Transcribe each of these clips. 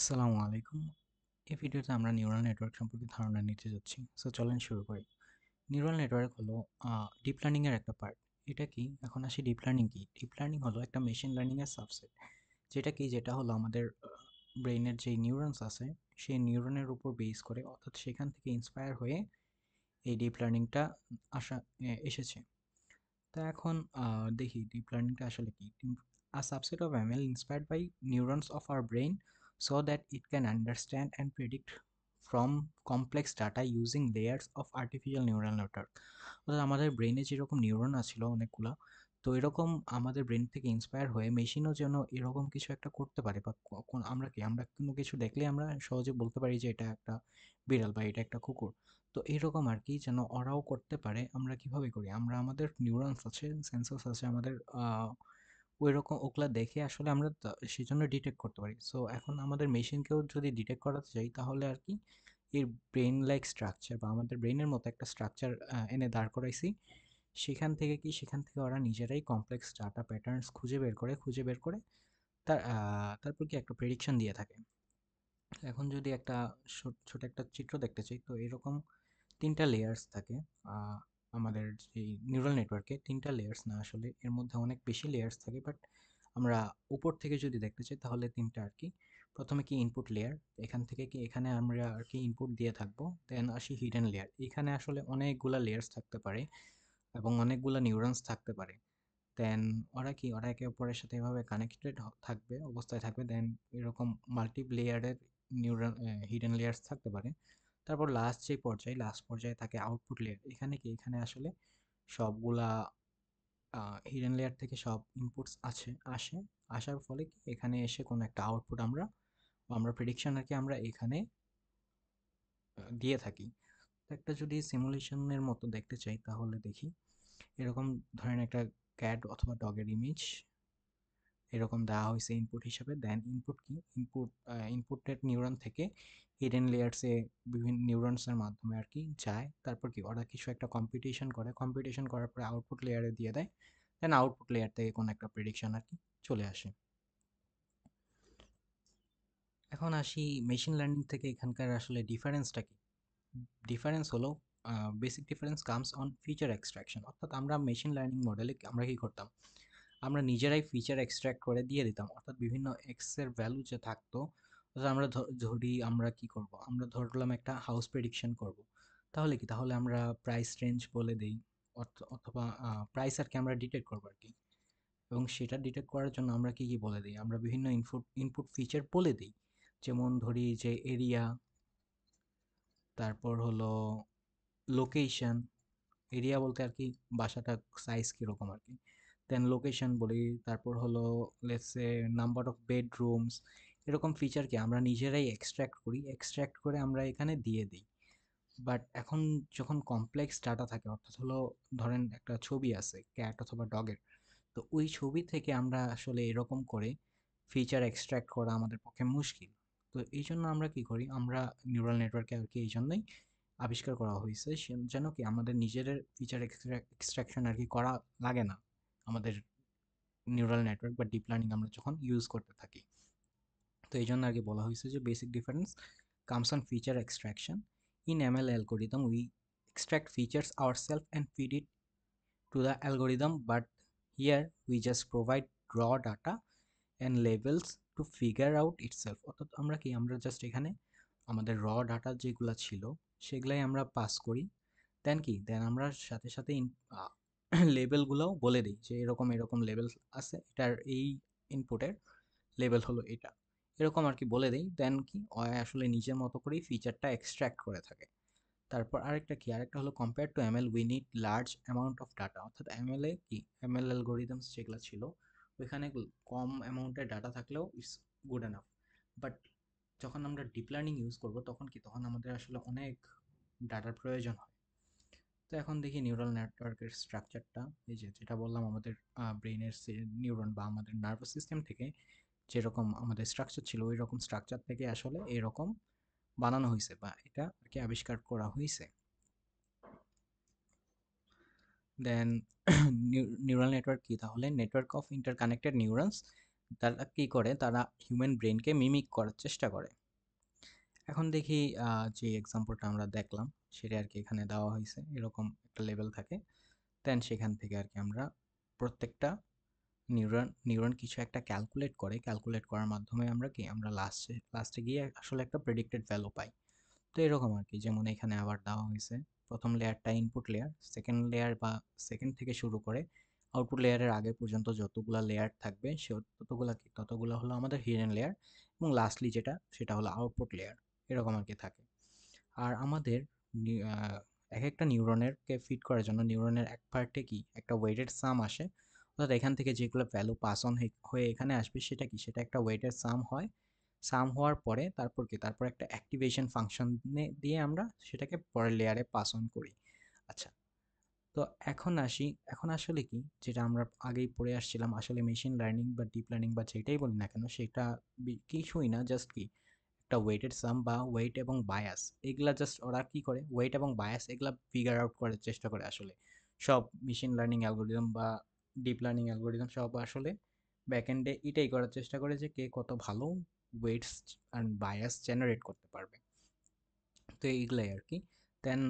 আসসালামু আলাইকুম। এই ভিডিওতে আমরা নিউরাল নেটওয়ার্ক সম্পর্কে ধারণা নিতে যাচ্ছি। সো চলেন শুরু করি। নিউরাল নেটওয়ার্ক হলো ডিপ লার্নিং এর একটা পার্ট। এটা কি? এখন আসি ডিপ লার্নিং কি? ডিপ লার্নিং হলো একটা মেশিন লার্নিং এর সাবসেট। যেটা কি? যেটা হলো আমাদের ব্রেইনের যেই নিউরনস আছে, সেই নিউরনের উপর বেস করে অর্থাৎ সেখান থেকে ইন্সপায়ার হয়ে এই ডিপ লার্নিংটা আসা এসেছে। তো এখন দেখি ডিপ লার্নিংটা আসলে কি? A subset of ML inspired by neurons of our brain so that it can understand and predict from complex data using layers of artificial neural network. অর্থাৎ আমাদের ব্রেনে যেরকম নিউরন আছিল অনেকগুলা, তো এরকম আমাদের ব্রেন থেকে ইন্সপায়ার হয়ে মেশিনও যেন এরকম কিছু একটা করতে পারে বা আমরা কোনো কিছু দেখলে আমরা সহজে বলতে পারি যে এটা একটা বিড়াল বা এটা একটা কুকুর। তো এরকম আর কি যেন ওরাও করতে পারে। আমরা কিভাবে করি? আমরা আমাদের নিউরনস আছে, সেন্সরস আছে আমাদের ওইরকম ওগুলা দেখে আসলে আমরা সেজন্য ডিটেক্ট করতে পারি। সো এখন আমাদের মেশিনকেও যদি ডিটেক্ট করাতে চাই তাহলে আর কি এর ব্রেন লাইক স্ট্রাকচার বা আমাদের ব্রেনের মতো একটা স্ট্রাকচার এনে দাঁড় করাইছি। সেখান থেকে ওরা নিজেরাই কমপ্লেক্স ডাটা প্যাটার্নস খুঁজে বের করে তারপর কি একটা প্রেডিকশন দিয়ে থাকে। এখন যদি একটা ছোট একটা চিত্র দেখতে চাই তো এরকম ৩টা লেয়ার্স থাকে। আ আমাদের যেই নিউরাল নেটওয়ার্কে ৩টা লেয়ার্স না আসলে এর মধ্যে অনেক বেশি লেয়ার্স থাকে। বাট আমরা উপর থেকে যদি দেখতে চাই তাহলে ৩টা আরকি। ১ম এ কি ইনপুট লেয়ার। এখান থেকে কি এখানে আমরা আরকি ইনপুট দিয়ে থাকবো। দেন আসি হিডেন লেয়ার। এখানে আসলে অনেকগুলা লেয়ার্স থাকতে পারে এবং অনেকগুলা নিউরনস থাকতে পারে। দেন ওরা একে অপরের সাথে এভাবে কানেক্টেড থাকবে, অবস্থায় থাকবে। দেন এরকম মাল্টি লেয়ারের হিডেন লেয়ার্স থাকতে পারে। তারপর লাস্ট পর্যায়ে থাকে আউটপুট লেয়ার। এখানে আসলে সবগুলা হিডেন লেয়ার থেকে সব ইনপুটস আসার ফলে কি এখানে এসে কোনো একটা আউটপুট আমরা প্রেডিকশন আর কি আমরা এখানে দিয়ে থাকি। তো একটা যদি সিমুলেশনের মতো দেখতে চাই তাহলে দেখি এরকম ধরেন একটা ক্যাট অথবা ডগের ইমেজ এরকম দেওয়া হয়েছে ইনপুট হিসাবে। দেন ইনপুট কি ইনপুটেড নিউরন থেকে হিডেন লেয়ার্সে বিভিন্ন নিউরনসের মাধ্যমে আর কি যায়। তারপর কি ওরা কিছু একটা কম্পিটিশন করার পরে আউটপুট লেয়ারে দিয়ে দেয়। দেন আউটপুট লেয়ার থেকে কোনো একটা প্রেডিকশন আর কি চলে আসে। এখন আসি মেশিন লার্নিং থেকে এখানকার আসলে ডিফারেন্সটা কি? ডিফারেন্স হলো basic difference comes on feature extraction. অর্থাৎ আমরা মেশিন লার্নিং মডেলে আমরা কি করতাম? আমরা নিজেরাই ফিচার এক্সট্রাক্ট করে দিয়ে দিতাম। অর্থাৎ বিভিন্ন এক্স এর ভ্যালু যে থাকতো, অর্থাৎ আমরা ধরি আমরা কি করব? আমরা ধরলাম একটা হাউস প্রেডিকশন করব। তাহলে কি? তাহলে আমরা প্রাইস রেঞ্জ বলে দেই অথবা প্রাইস আর কি আমরা ডিটেক্ট করব আর কি। এবং সেটা ডিটেক্ট করার জন্য আমরা কি বলে দেই? আমরা বিভিন্ন ইনপুট ফিচার বলে দেই। যেমন ধরি যে এরিয়া, তারপর হলো লোকেশন। এরিয়া বলতে আর কি বাসাটার সাইজ কিরকম আর কি। দেন লোকেশন বলি, তারপর হলো let's say number of bedrooms. এরকম ফিচার কি আমরা নিজেরাই এক্সট্রাক্ট করে আমরা এখানে দিয়ে দিই। বাট এখন যখন কমপ্লেক্স ডাটা থাকে অর্থাৎ হলো ধরেন একটা ছবি আছে ক্যাট অথবা ডগের, তো ওই ছবি থেকে আমরা আসলে এরকম করে ফিচার এক্সট্রাক্ট করা আমাদের পক্ষে মুশকিল। তো এই জন্য আমরা কি করি, আমরা নিউরাল নেটওয়ার্কে আর কি এই জন্যই আবিষ্কার করা হয়েছে যেন কি আমাদের নিজেদের ফিচার এক্সট্রাকশন আর কি করা লাগে না আমাদের নিউরাল নেটওয়ার্ক বা ডিপ লার্নিং আমরা যখন ইউজ করতে থাকি। তো এই জন্য আর কি বলা হয়েছে যে basic difference comes on feature extraction. In ML algorithm we extract features ourselves and feed it to the algorithm, but here we just provide raw data and labels to figure out itself. অর্থাৎ আমরা just এখানে আমাদের র data যেগুলো ছিল সেগুলাই আমরা pass করি। দেন আমরা সাথে লেবেলগুলোও বলে দিই যে এরকম লেবেল আছে, এটার এই ইনপুটের লেবেল হলো এটা, এরকম আর কি বলে দেই। দেন কি আসলে নিজের মতো করেই ফিচারটা এক্সট্রাক্ট করে থাকে। তারপর আরেকটা হলো compare to ML we need large amount of data. অর্থাৎ এমএল অ্যালগোরিদমস যেগুলো ছিল ওইখানে কম অ্যামাউন্টের ডাটা থাকলেও ইটস গুড এনাফ। বাট যখন আমরা ডিপ লার্নিং ইউজ করব তখন আমাদের আসলে অনেক ডাটার প্রয়োজন হয়। তো এখন দেখি নিউরাল নেটওয়ার্কের স্ট্রাকচারটা, এই যে যেটা বললাম আমাদের ব্রেনের নিউরন বা আমাদের নার্ভাস সিস্টেম থেকে যেরকম আমাদের স্ট্রাকচার ছিল ওই রকম স্ট্রাকচার থেকে আসলে এরকম বানানো হয়েছে বা এটা আর কি আবিষ্কার করা হয়েছে। দেন নিউরাল নেটওয়ার্ক কি? তাহলে নেটওয়ার্ক অফ ইন্টারকানেক্টেড নিউরনস তারা কি করে, তারা হিউম্যান ব্রেনকে মিমিক করার চেষ্টা করে। এখন দেখি যে এক্সাম্পলটা আমরা দেখলাম সেটা আর কি এখানে দেওয়া হয়েছে, এরকম একটা লেভেল থাকে। দেন সেখান থেকে আর কি আমরা প্রত্যেকটা নিউরন কিছু একটা ক্যালকুলেট করে, ক্যালকুলেট করার মাধ্যমে আমরা কি আমরা লাস্টে গিয়ে আসলে একটা প্রেডিক্টেড ভ্যালু পাই। তো এরকম আর কি, যেমন এখানে আবার দেওয়া হয়েছে প্রথম লেয়ারটা ইনপুট লেয়ার, সেকেন্ড লেয়ার বা সেকেন্ড থেকে শুরু করে আউটপুট লেয়ারের আগে পর্যন্ত যতগুলা লেয়ার থাকবে সে ততগুলা হলো আমাদের হিডেন লেয়ার, এবং লাস্টলি যেটা সেটা হলো আউটপুট লেয়ার, এরকম আর কি থাকে। আর আমাদের এক একটা নিউরনেরকে ফিট করার জন্য নিউরনের এক পার্টে কি একটা ওয়েটেড সাম আসে, অর্থাৎ এখান থেকে যেগুলো ভ্যালু পাস অন হয়ে এখানে আসবে সেটা কি, সেটা একটা ওয়েটেড সাম হয়। সাম হওয়ার পরে তারপর একটা অ্যাক্টিভেশন ফাংশন দিয়ে আমরা সেটাকে পরের লেয়ারে পাস অন করি। আচ্ছা, তো এখন আসি, এখন আসলে কি যেটা আমরা আগেই পড়ে আসছিলাম, আসলে মেশিন লার্নিং বা ডিপ লার্নিং বা যেটাই বলি না কেন সেটা কিছুই না, জাস্ট কি একটা ওয়েটেড সাম বা ওয়েট এবং বায়াস, এগুলা জাস্ট ওরা কি করে, ওয়েট এবং বায়াস এগুলা ফিগার আউট করার চেষ্টা করে। আসলে সব মেশিন লার্নিং অ্যালগোরিদম বা ডিপ লার্নিং অ্যালগোরিদম সব আসলে ব্যাকএন্ডে এটাই করার চেষ্টা করে যে কে কত ভালো ওয়েটস অ্যান্ড বায়াস জেনারেট করতে পারবে। তো এইগুলাই আর কি। দেন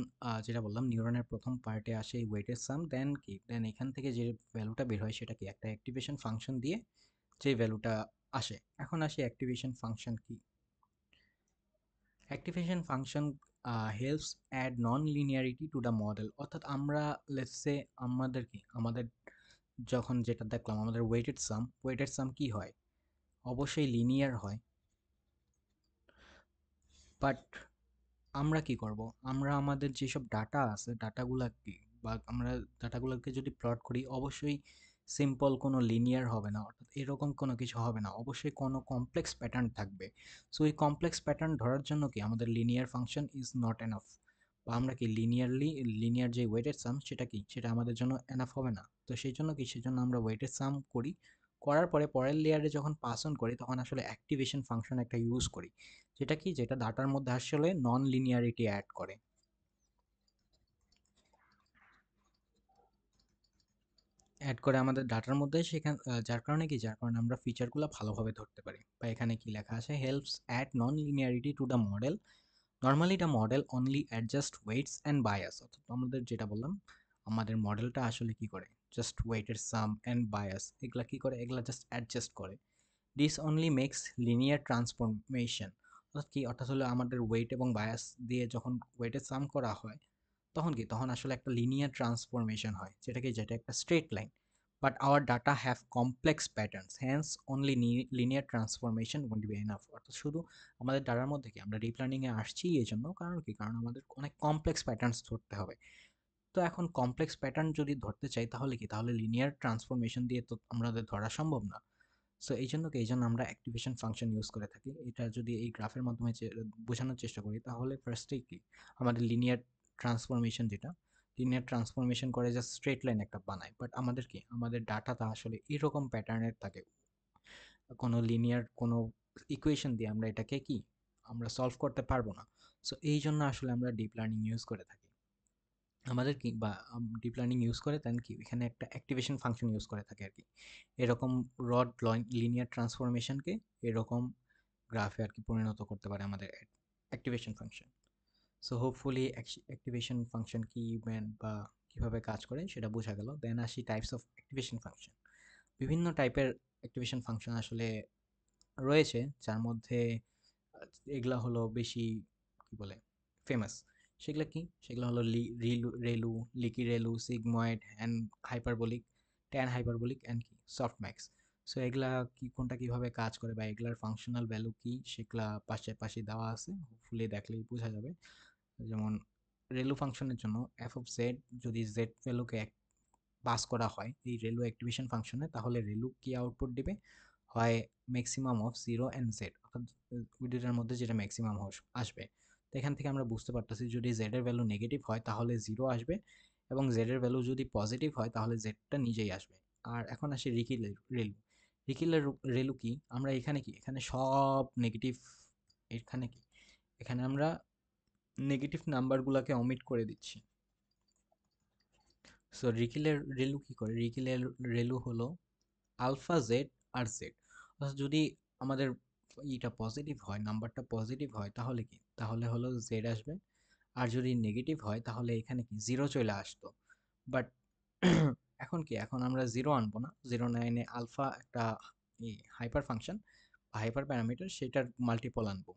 যেটা বললাম নিউরনের প্রথম পার্টে আসে এই ওয়েটের সাম, দেন এখান থেকে যে ভ্যালুটা বের হয় সেটা কি একটা অ্যাক্টিভেশন ফাংশন দিয়ে যে ভ্যালুটা আসে। এখন আসি অ্যাক্টিভেশন ফাংশন কি। Activation function helps add non linearity to the model, অর্থাৎ আমরা লেটস সে আমাদের যখন যেটা দেখলাম আমাদের ওয়েটেড সাম কি হয়, অবশ্যই লিনিয়ার হয়। বাট আমরা কি করব, আমরা আমাদের যেসব ডাটা আছে ডাটাগুলা কি, বা আমরা ডাটাগুলোকে যদি প্লট করি অবশ্যই সিম্পল কোনো লিনিয়ার হবে না, অর্থাৎ এরকম কোনো কিছু হবে না, অবশ্যই কোনো কমপ্লেক্স প্যাটার্ন থাকবে। সো এই কমপ্লেক্স প্যাটার্ন ধরার জন্য কি আমাদের linear function is not enough, বা আমরা কি লিনিয়ার যে ওয়েটেড সাম সেটা কি সেটা আমাদের জন্য এনাফ হবে না। তো সেই জন্য সেজন্য আমরা ওয়েটেড সাম করি, করার পরে পরের লেয়ারে যখন পাস অন করি তখন আসলে অ্যাক্টিভেশন ফাংশন একটা ইউজ করি, যেটা ডাটার মধ্যে আসলে নন লিনিয়ারিটি অ্যাড করে। আমাদের ডাটার মধ্যে সেখান যার কারণে আমরা ফিচারগুলো ভালোভাবে ধরতে পারি। বা এখানে কি লেখা আছে, helps add non linearity to the model, normally the model only adjust weights and bias, অর্থাৎ আমাদের যেটা বললাম আমাদের মডেলটা আসলে কি করে, জাস্ট ওয়েটের সাম অ্যান্ড বায়াস এগুলা কি করে, এগুলা জাস্ট অ্যাডজাস্ট করে। This only makes linear transformation, অর্থাৎ হলো আমাদের ওয়েট এবং বায়াস দিয়ে যখন ওয়েটের সাম করা হয় তখন আসলে একটা লিনিয়ার ট্রান্সফরমেশন হয়, যেটা একটা straight line. But our data have complex patterns, hence only linear transformation won't be enough, অর্থাৎ শুধু আমাদের ডাটার মধ্যে কি আমরা ডিপ লার্নিংয়ে আসছি এই জন্য, কারণ আমাদের অনেক কমপ্লেক্স প্যাটার্নস ধরতে হবে। তো এখন কমপ্লেক্স প্যাটার্ন যদি ধরতে চাই তাহলে লিনিয়ার ট্রান্সফরমেশন দিয়ে তো আমাদের ধরা সম্ভব না। সো এই জন্য আমরা অ্যাক্টিভেশন ফাংশন ইউজ করে থাকি। এটা যদি এই গ্রাফের মাধ্যমে বোঝানোর চেষ্টা করি তাহলে ফার্স্টেই কি আমাদের লিনিয়ার ট্রান্সফরমেশন করে জাস্ট স্ট্রেট লাইন একটা বানায়, বাট আমাদের ডাটাটা আসলে এরকম প্যাটার্নের থাকে, কোনো লিনিয়ার কোনো ইকুয়েশন দিয়ে আমরা এটাকে কি আমরা সলভ করতে পারবো না। সো এই জন্য আসলে আমরা ডিপ লার্নিং ইউজ করে থাকি। আমাদের কি বা ডিপ লার্নিং ইউজ করে দেন কি এখানে একটা অ্যাক্টিভেশন ফাংশন ইউজ করে থাকে আর কি, এরকম রড লিনিয়ার ট্রান্সফরমেশনকে এরকম গ্রাফে আর কি পরিণত করতে পারে আমাদের activation function. So hopefully activation function কি বা কিভাবে কাজ করে সেটা বোঝা গেল। দেন আসি টাইপস অফ অ্যাক্টিভেশন ফাংশন। বিভিন্ন টাইপের অ্যাক্টিভেশন ফাংশন আসলে রয়েছে, যার মধ্যে এগুলা হলো বেশি কি বলে ফেমাস। সেগুলো হলো ReLU, leaky ReLU, sigmoid and hyperbolic, tan hyperbolic and কি সফটম্যাক্স। সো এগুলা কি কোনটা কিভাবে কাজ করে বা এগুলার ফাংশনাল ভ্যালু কি সেগুলা পাশে দেওয়া আছে, হোপফুলি দেখলেই বোঝা যাবে। যেমন রেলু ফাংশনের জন্য এফ অফ জেড, যদি জেড ভ্যালুকে পাস করা হয় এই রেলু অ্যাক্টিভেশন ফাংশনে, তাহলে রেলু কি আউটপুট দিবে, হয় ম্যাক্সিমাম অফ 0 অ্যান্ড জেড, অর্থাৎ ওই দুইটার মধ্যে যেটা ম্যাক্সিমাম আসবে। তো এখান থেকে আমরা বুঝতে পারতেছি যদি জেড এর ভ্যালু নেগেটিভ হয় তাহলে 0 আসবে, এবং জেড এর ভ্যালু যদি পজিটিভ হয় তাহলে জেডটা নিজেই আসবে। আর এখন আসি রেলু। রেলু কি, আমরা এখানে সব নেগেটিভ, এখানে কি এখানে আমরা নেগেটিভ নাম্বারগুলোকে অমিট করে দিচ্ছি। সো রেলু কি করে, রেলু হলো আলফা জেড আর জেড, যদি আমাদের পজিটিভ হয়, নাম্বারটা পজিটিভ হয়, তাহলে কি, তাহলে হলো জেড আসবে। আর যদি নেগেটিভ হয় তাহলে এখানে কি জিরো চলে আসতো। বাট এখন কি, এখন আমরা জিরো আনবো না, জিরো না এনে আলফা একটা হাইপার ফাংশন বা হাইপার প্যারামিটার সেটার মাল্টিপল আনবো,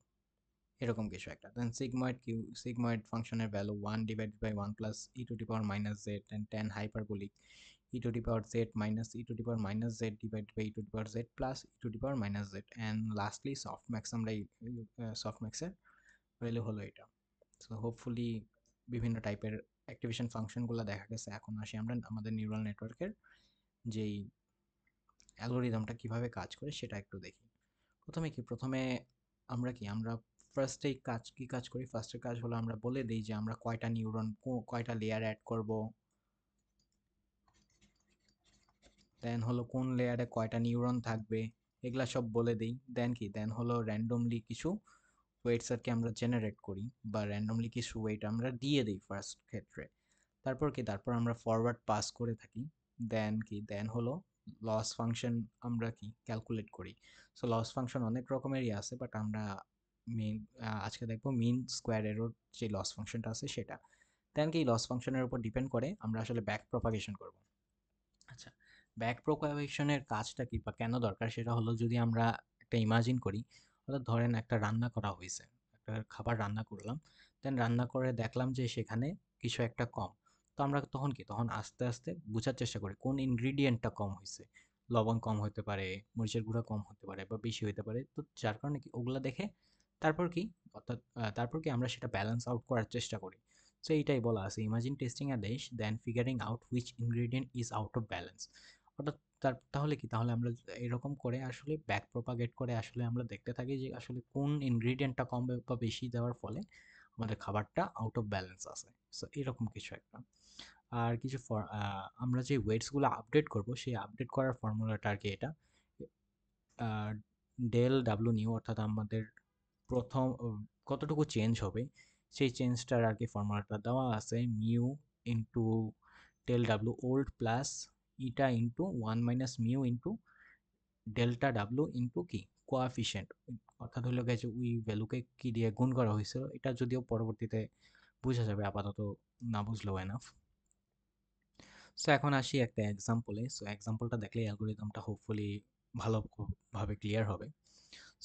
এরকম কিছু একটা। দেন সিগময়েড কিউ, সিগময়েড ফাংশনের value 1 divided by 1 plus e to the power minus z and 10 hyperbolic e to the power z minus e to the power minus z divided by e to the power z plus e to the power minus z and lastly softmax. আমরা এই soft ম্যাক্সের value হলো এটা। So hopefully বিভিন্ন টাইপের activation ফাংশনগুলো দেখা গেছে। এখন আসি আমরা আমাদের নিউরাল নেটওয়ার্কের যেই অ্যালগোরিদমটা কিভাবে কাজ করে সেটা একটু দেখি। প্রথমে আমরা ফার্স্টেই কাজ করি। ফার্স্টের কাজ হলো আমরা বলে দিই যে আমরা কয়টা নিউরন, কয়টা লেয়ার অ্যাড করব, দেন হলো কোন লেয়ারে কয়টা নিউরন থাকবে, এগুলা সব বলে দিই। দেন হলো র্যান্ডমলি কিছু ওয়েটস আর কি আমরা জেনারেট করি, বা র্যান্ডমলি কিছু ওয়েট আমরা দিয়ে দিই ফার্স্ট ক্ষেত্রে। তারপর আমরা ফরওয়ার্ড পাস করে থাকি। দেন হলো লস ফাংশন আমরা কি ক্যালকুলেট করি। সো লস ফাংশন অনেক রকমেরই আছে, বাট আমরা মেইন আজকে দেখবো মিন স্কোয়ার এরর যে লস ফাংশনটা আছে সেটা। দেন কি লস ফাংশনের উপর ডিপেন্ড করে আমরা আসলে ব্যাক প্রপাগেশন করব। আচ্ছা, ব্যাক প্রপাগেশনের কাজটা কি বা কেন দরকার, সেটা হলো যদি আমরা একটা ইমাজিন করি, অর্থাৎ ধরেন একটা রান্না করা হয়েছে, একটা খাবার রান্না করলাম, দেন রান্না করে দেখলাম যে সেখানে কিছু একটা কম। তো আমরা তখন আস্তে আস্তে বোঝার চেষ্টা করি কোন ইনগ্রিডিয়েন্টটা কম হয়েছে। লবণ কম হতে পারে, মরিচের গুঁড়া কম হতে পারে, বা বেশি হতে পারে। তো যার কারণে কি ওগুলা দেখে তারপর কি, তারপর কি আমরা সেটা ব্যালেন্স আউট করার চেষ্টা করি। সো এইটাই বলা আছে, imagine testing a dish then figuring out which ingredient is out of balance. অর্থাৎ তাহলে কি, তাহলে আমরা এরকম করে আসলে ব্যাক প্রপাগেট করে আসলে আমরা দেখতে থাকি যে আসলে কোন ইনগ্রেডিয়েন্টটা কম বা বেশি দেওয়ার ফলে আমাদের খাবারটা আউট অফ ব্যালেন্স আছে। সো এরকম কিছু একটা। আর কিছু আমরা যে ওয়েটসগুলো আপডেট করব, সেই আপডেট করার ফর্মুলাটা আর কি এটা, ডেল ডাব্লু নিউ, অর্থাৎ আমাদের প্রথম কতটুকু চেঞ্জ হবে সেই চেঞ্জটার আর কি ফর্মুলাটা দেওয়া আছে, mu into del W old plus eta into 1 - mu into delta W into কি কোয়াফিশিয়েন্ট। অর্থাৎ হলো গেছে ওই ভ্যালুকে কি দিয়ে গুণ করা হয়েছিল, এটা যদিও পরবর্তীতে বোঝা যাবে, আপাতত না বুঝলেও এনাফ। সো এখন আসি একটা এক্সাম্পলে। সো এক্সাম্পলটা দেখলে অ্যালগোরিদমটা হোপফুলি ভালোভাবে ক্লিয়ার হবে।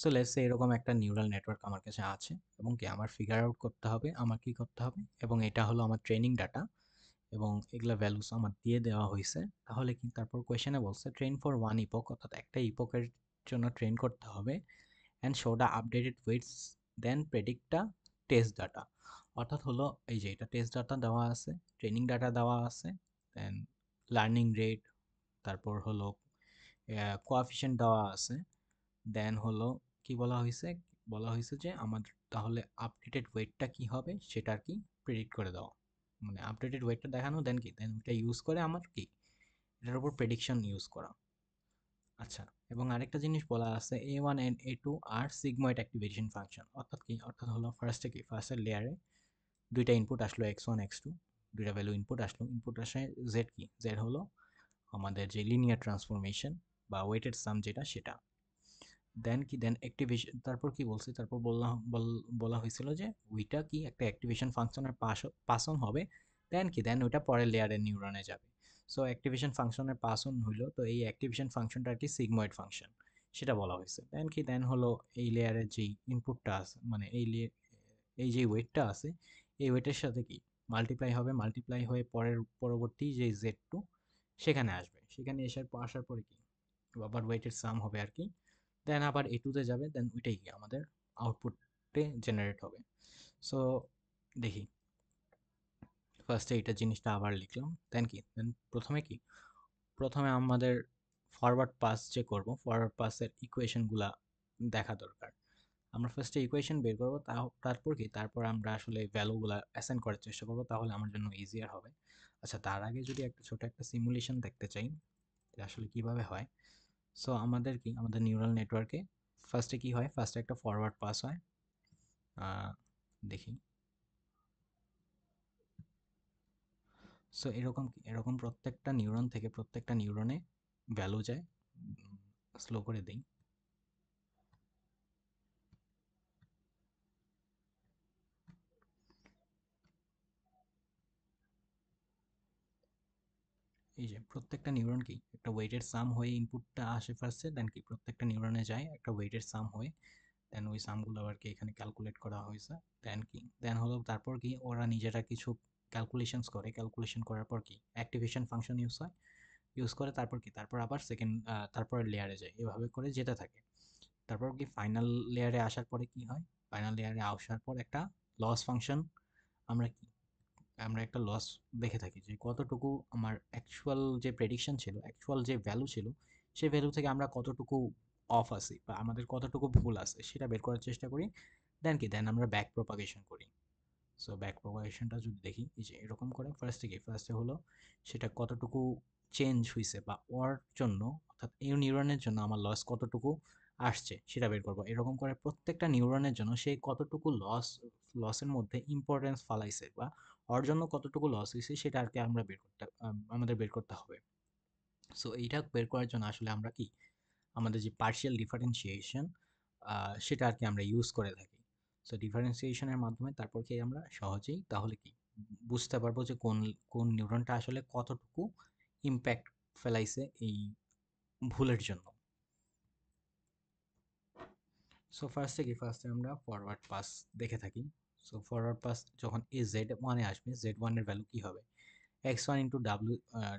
সো লেটস সে এরকম একটা নিউরাল নেটওয়ার্ক আমার কাছে আছে, এবং কি আমার ফিগার আউট করতে হবে আমার কি করতে হবে, এবং এটা হলো আমার ট্রেনিং ডাটা, এবং এগুলা ভ্যালুস আমার দিয়ে দেওয়া হয়েছে। তাহলে কি তারপর কোয়েশনে বলছে ট্রেন ফর ওয়ান ইপক, অর্থাৎ একটা ইপকের জন্য ট্রেন করতে হবে, and show the updated weights then predict the test data. অর্থাৎ হলো এই যে এটা টেস্ট ডাটা দেওয়া আছে, ট্রেনিং ডাটা দেওয়া আছে, দেন লার্নিং রেট, তারপর হলো কোয়াফিশিয়েন্ট দেওয়া আছে, দেন হলো কি বলা হয়েছে যে আমাদের তাহলে আপডেটেড ওয়েটটা কি হবে সেটা আর কি প্রেডিক্ট করে দেওয়া, মানে আপডেটেড ওয়েটটা দেখানো, দেন ওইটা ইউজ করে আমার কি এটার উপর প্রেডিকশন ইউজ করা। আচ্ছা, এবং আরেকটা জিনিস বলা আছে A1 and A2 আর সিগময়েড অ্যাক্টিভেশন ফাংশন। অর্থাৎ হলো ফার্স্টের লেয়ারে দুইটা ইনপুট আসলো x1 x2, দুইটা ভ্যালু ইনপুট আসে জেড, জেড হলো আমাদের যে লিনিয়ার ট্রান্সফরমেশন বা ওয়েটেড সাম যেটা সেটা। দেন অ্যাক্টিভেশন, তারপর কি বলছে, তারপর বলা হয়েছিল যে ওইটা কি একটা অ্যাক্টিভেশন ফাংশনের পাস অন হবে, দেন ওইটা পরের লেয়ারের নিউরনে যাবে। সো অ্যাক্টিভেশন ফাংশনের পাস অন হইলো, তো এই অ্যাক্টিভেশন ফাংশনটা আর কি সিগময়েড ফাংশন, সেটা বলা হয়েছে। দেন হলো এই লেয়ারের যেই ইনপুটটা আছে, মানে এই যে ওয়েটটা আছে, এই ওয়েটের সাথে কি মাল্টিপ্লাই হয়ে পরবর্তী যে Z2 সেখানে আসবে, সেখানে আসার পরে কি আবার ওয়েটের সাম হবে আর কি, দেন আবার A2-তে যাবে, দেন ওইটাই কি আমাদের আউটপুটে জেনারেট হবে। সো দেখি, ফার্স্টে এইটা জিনিসটা আবার লিখলাম, দেন প্রথমে আমাদের ফরওয়ার্ড পাসের ইকুয়েশনগুলা দেখা দরকার। আমরা ফার্স্টে ইকুয়েশন বের করবো, তারপর আমরা আসলে ভ্যালুগুলা অ্যাসাইন করার চেষ্টা করবো, তাহলে আমার জন্য ইজিয়ার হবে। আচ্ছা, তার আগে যদি একটা ছোট একটা সিমুলেশন দেখতে চাই যে আসলে কিভাবে হয়। সো আমাদের নিউরাল নেটওয়ার্কে ফার্স্টে কি হয়, ফার্স্টে একটা ফরওয়ার্ড পাস হয়। দেখি, সো এরকম প্রত্যেকটা নিউরন থেকে প্রত্যেকটা নিউরনে ভ্যালু যায়। স্লো করে দেই। এই যে প্রত্যেকটা নিউরন কি একটা ওয়েটের সাম হয়ে ইনপুটটা আসে ফার্স্টে, দেন কি প্রত্যেকটা নিউরনে যায় একটা ওয়েটের সাম হয়ে, দেন ওই সামগুলো আর কি এখানে ক্যালকুলেট করা হয়েছে। দেন কি দেন হলো তারপর কি ওরা নিজেরা কিছু ক্যালকুলেশনস করে, ক্যালকুলেশন করার পর কি অ্যাক্টিভেশন ফাংশন ইউজ হয়, ইউজ করে তারপর কি তারপর আবার সেকেন্ড তারপরের লেয়ারে যায়, এভাবে করে যেতে থাকে। তারপর কি ফাইনাল লেয়ারে আসার পরে কি হয়, ফাইনাল লেয়ারে আসার পর একটা লস ফাংশন আমরা কি আমরা একটা লস দেখে থাকি যে কতটুকু আমার অ্যাকচুয়াল যে প্রেডিকশন ছিল, অ্যাকচুয়াল যে ভ্যালু ছিল, সেই ভ্যালু থেকে আমরা কতটুকু অফ আছি বা আমাদের কতটুকু ভুল আছে সেটা বের করার চেষ্টা করি। দেন আমরা ব্যাক প্রপাগেশন করি। সো ব্যাক প্রপাগেশনটা যদি দেখি এই যে এরকম করে ফার্স্টে হলো সেটা কতটুকু চেঞ্জ হয়েছে বা ওর জন্য, অর্থাৎ এই নিউরনের জন্য আমার লস কতটুকু আসছে সেটা বের করবো। এরকম করে প্রত্যেকটা নিউরনের জন্য সে কতটুকু লসের মধ্যে ইম্পর্টেন্স ফালাইছে বা ওর জন্য কতটুকু লস হয়েছে সেটা আর কি আমরা আমাদের বের করতে হবে। সো এইটা বের করার জন্য আসলে আমরা কি আমাদের যে পার্শিয়াল ডিফারেন্সিয়েশন সেটা আর কি আমরা ইউজ করে থাকি। সো ডিফারেন্সিয়েশনের মাধ্যমে তারপর কি আমরা সহজেই তাহলে কি বুঝতে পারবো যে কোন কোন নিউরনটা আসলে কতটুকু ইম্প্যাক্ট ফেলাইছে এই ভুলের জন্য। সো ফার্স্টে আমরা ফরওয়ার্ড পাস দেখে থাকি। সো ফরওয়ার্ড পাস যখন এই জেড ওয়ানে আসবে, জেড ওয়ানের ভ্যালু কি হবে, X one into